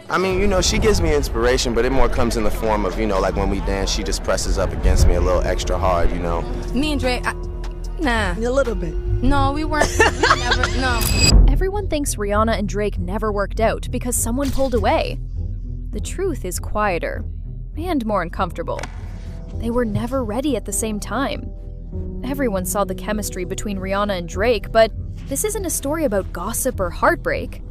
I mean, you know, she gives me inspiration, but it more comes in the form of, you know, like when we dance, she just presses up against me a little extra hard, you know. Me and Drake, nah. A little bit. No, we weren't. We never, no. Everyone thinks Rihanna and Drake never worked out because someone pulled away. The truth is quieter and more uncomfortable. They were never ready at the same time. Everyone saw the chemistry between Rihanna and Drake, but this isn't a story about gossip or heartbreak.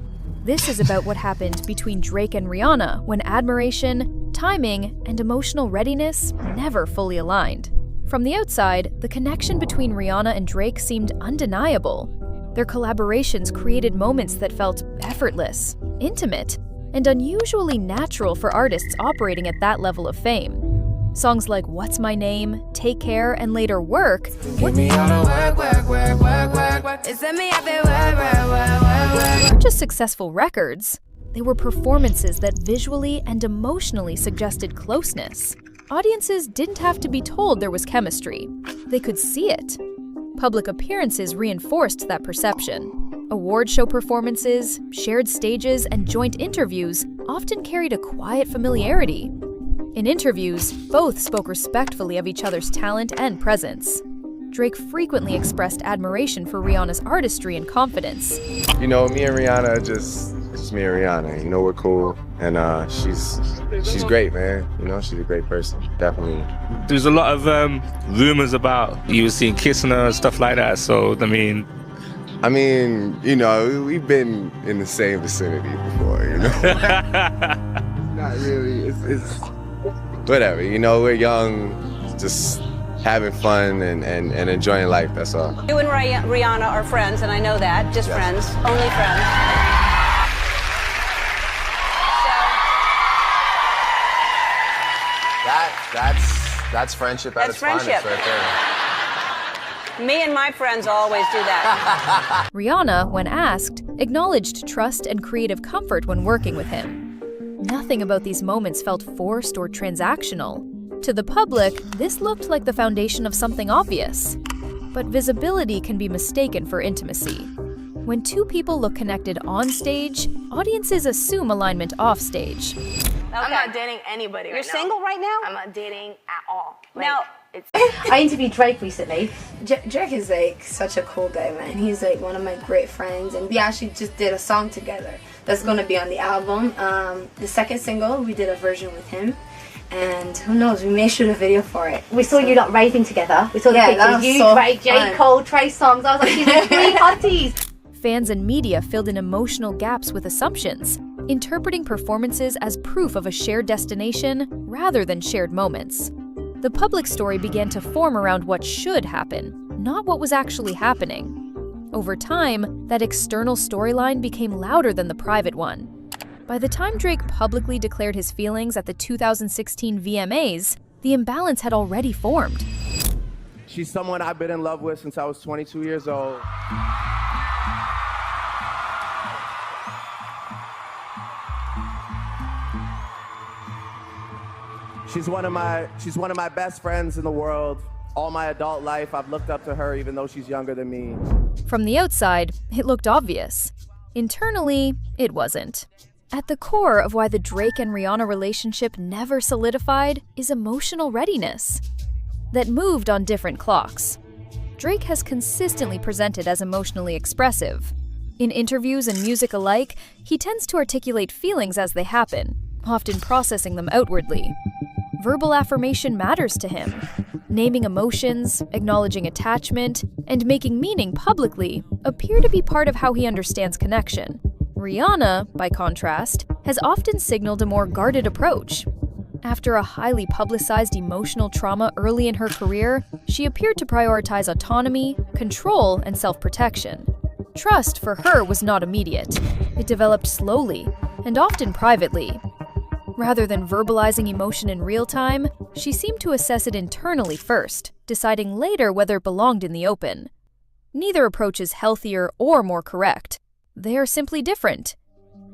This is about what happened between Drake and Rihanna when admiration, timing, and emotional readiness never fully aligned. From the outside, the connection between Rihanna and Drake seemed undeniable. Their collaborations created moments that felt effortless, intimate, and unusually natural for artists operating at that level of fame. Songs like What's My Name, Take Care, and later Work Get me on the work. It's me up there, work. weren't just successful records, they were performances that visually and emotionally suggested closeness. Audiences didn't have to be told there was chemistry. They could see it. Public appearances reinforced that perception. Award show performances, shared stages, and joint interviews often carried a quiet familiarity. In interviews, both spoke respectfully of each other's talent and presence. Drake frequently expressed admiration for Rihanna's artistry and confidence. You know, me and Rihanna are just me and Rihanna. You know, we're cool, and she's great, man. You know, she's a great person, definitely. There's a lot of rumors about you seen kissing her and stuff like that. So I mean, you know, we've been in the same vicinity before. You know, not really. It's whatever. You know, we're young, just having fun and enjoying life. That's all. You and Rihanna are friends, and I know that. Just Yes. friends, only friends. That's friendship at That's its finest friendship. right there. Me and my friends always do that. Rihanna, when asked, acknowledged trust and creative comfort when working with him. Nothing about these moments felt forced or transactional. To the public, this looked like the foundation of something obvious. But visibility can be mistaken for intimacy. When two people look connected on stage, audiences assume alignment off stage. I'm not dating anybody right now. You're single right now? I'm not dating at all. Now, I interviewed Drake recently. Drake is like such a cool guy, man. He's like one of my great friends, and we actually just did a song together that's gonna be on the album. The second single, we did a version with him, and who knows, we may shoot a video for it. We saw you lot raving together. We saw the Yeah, that pictures. was You, so Drake, J. fun. Cole, Trey Songz. I was like, she's like three hotties. Fans and media filled in emotional gaps with assumptions, interpreting performances as proof of a shared destination rather than shared moments. The public story began to form around what should happen, not what was actually happening. Over time, that external storyline became louder than the private one. By the time Drake publicly declared his feelings at the 2016 VMAs, the imbalance had already formed. She's someone I've been in love with since I was 22 years old. She's one of my best friends in the world. All my adult life, I've looked up to her even though she's younger than me. From the outside, it looked obvious. Internally, it wasn't. At the core of why the Drake and Rihanna relationship never solidified is emotional readiness that moved on different clocks. Drake has consistently presented as emotionally expressive. In interviews and music alike, he tends to articulate feelings as they happen, often processing them outwardly. Verbal affirmation matters to him. Naming emotions, acknowledging attachment, and making meaning publicly appear to be part of how he understands connection. Rihanna, by contrast, has often signaled a more guarded approach. After a highly publicized emotional trauma early in her career, she appeared to prioritize autonomy, control, and self-protection. Trust for her was not immediate. It developed slowly, and often privately. Rather than verbalizing emotion in real time, she seemed to assess it internally first, deciding later whether it belonged in the open. Neither approach is healthier or more correct. They are simply different.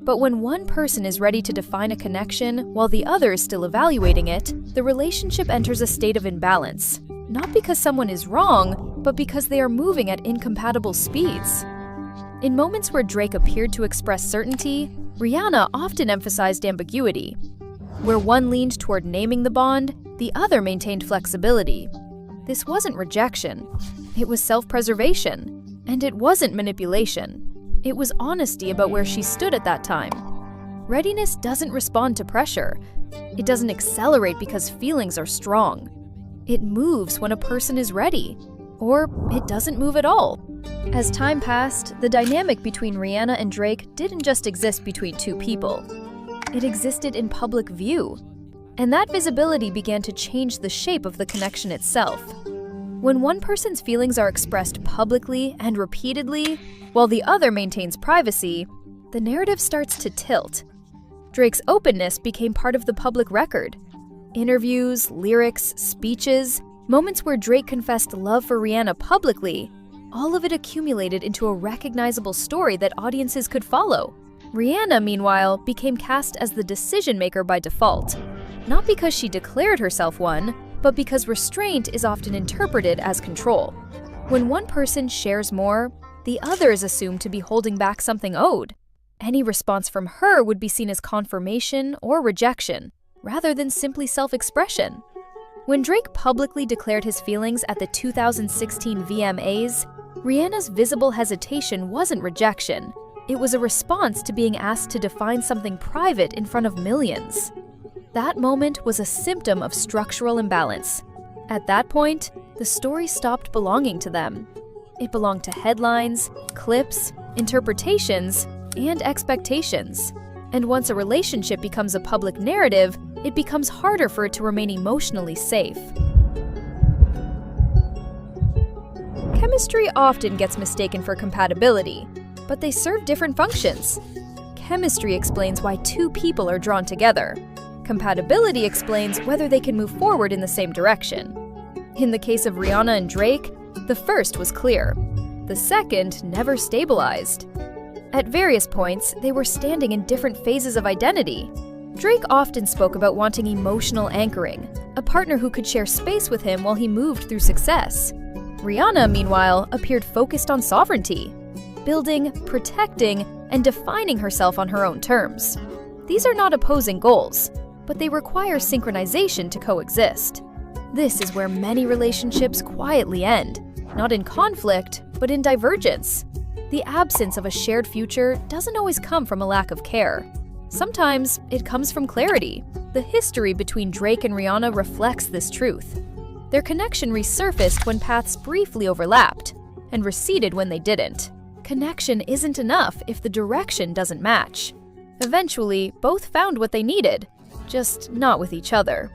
But when one person is ready to define a connection while the other is still evaluating it, the relationship enters a state of imbalance. Not because someone is wrong, but because they are moving at incompatible speeds. In moments where Drake appeared to express certainty, Rihanna often emphasized ambiguity. Where one leaned toward naming the bond, the other maintained flexibility. This wasn't rejection. It was self-preservation. And it wasn't manipulation. It was honesty about where she stood at that time. Readiness doesn't respond to pressure. It doesn't accelerate because feelings are strong. It moves when a person is ready. Or it doesn't move at all. As time passed, the dynamic between Rihanna and Drake didn't just exist between two people. It existed in public view. And that visibility began to change the shape of the connection itself. When one person's feelings are expressed publicly and repeatedly, while the other maintains privacy, the narrative starts to tilt. Drake's openness became part of the public record. Interviews, lyrics, speeches, moments where Drake confessed love for Rihanna publicly, all of it accumulated into a recognizable story that audiences could follow. Rihanna, meanwhile, became cast as the decision-maker by default. Not because she declared herself one, but because restraint is often interpreted as control. When one person shares more, the other is assumed to be holding back something owed. Any response from her would be seen as confirmation or rejection, rather than simply self-expression. When Drake publicly declared his feelings at the 2016 VMAs, Rihanna's visible hesitation wasn't rejection. It was a response to being asked to define something private in front of millions. That moment was a symptom of structural imbalance. At that point, the story stopped belonging to them. It belonged to headlines, clips, interpretations, and expectations. And once a relationship becomes a public narrative, it becomes harder for it to remain emotionally safe. Chemistry often gets mistaken for compatibility, but they serve different functions. Chemistry explains why two people are drawn together. Compatibility explains whether they can move forward in the same direction. In the case of Rihanna and Drake, the first was clear. The second never stabilized. At various points, they were standing in different phases of identity. Drake often spoke about wanting emotional anchoring, a partner who could share space with him while he moved through success. Rihanna, meanwhile, appeared focused on sovereignty, building, protecting, and defining herself on her own terms. These are not opposing goals, but they require synchronization to coexist. This is where many relationships quietly end, not in conflict, but in divergence. The absence of a shared future doesn't always come from a lack of care. Sometimes it comes from clarity. The history between Drake and Rihanna reflects this truth. Their connection resurfaced when paths briefly overlapped, and receded when they didn't. Connection isn't enough if the direction doesn't match. Eventually, both found what they needed, just not with each other.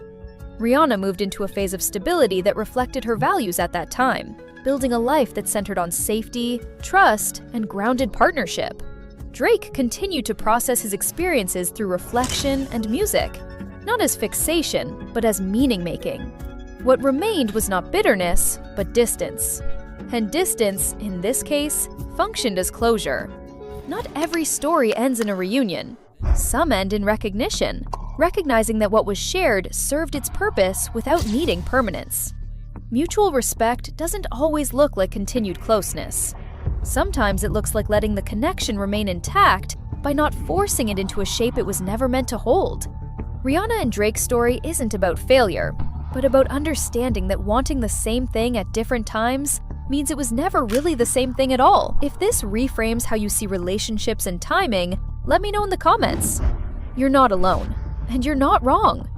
Rihanna moved into a phase of stability that reflected her values at that time, building a life that centered on safety, trust, and grounded partnership. Drake continued to process his experiences through reflection and music, not as fixation, but as meaning-making. What remained was not bitterness, but distance. And distance, in this case, functioned as closure. Not every story ends in a reunion. Some end in recognition, recognizing that what was shared served its purpose without needing permanence. Mutual respect doesn't always look like continued closeness. Sometimes it looks like letting the connection remain intact by not forcing it into a shape it was never meant to hold. Rihanna and Drake's story isn't about failure, but about understanding that wanting the same thing at different times means it was never really the same thing at all. If this reframes how you see relationships and timing, let me know in the comments. You're not alone, and you're not wrong.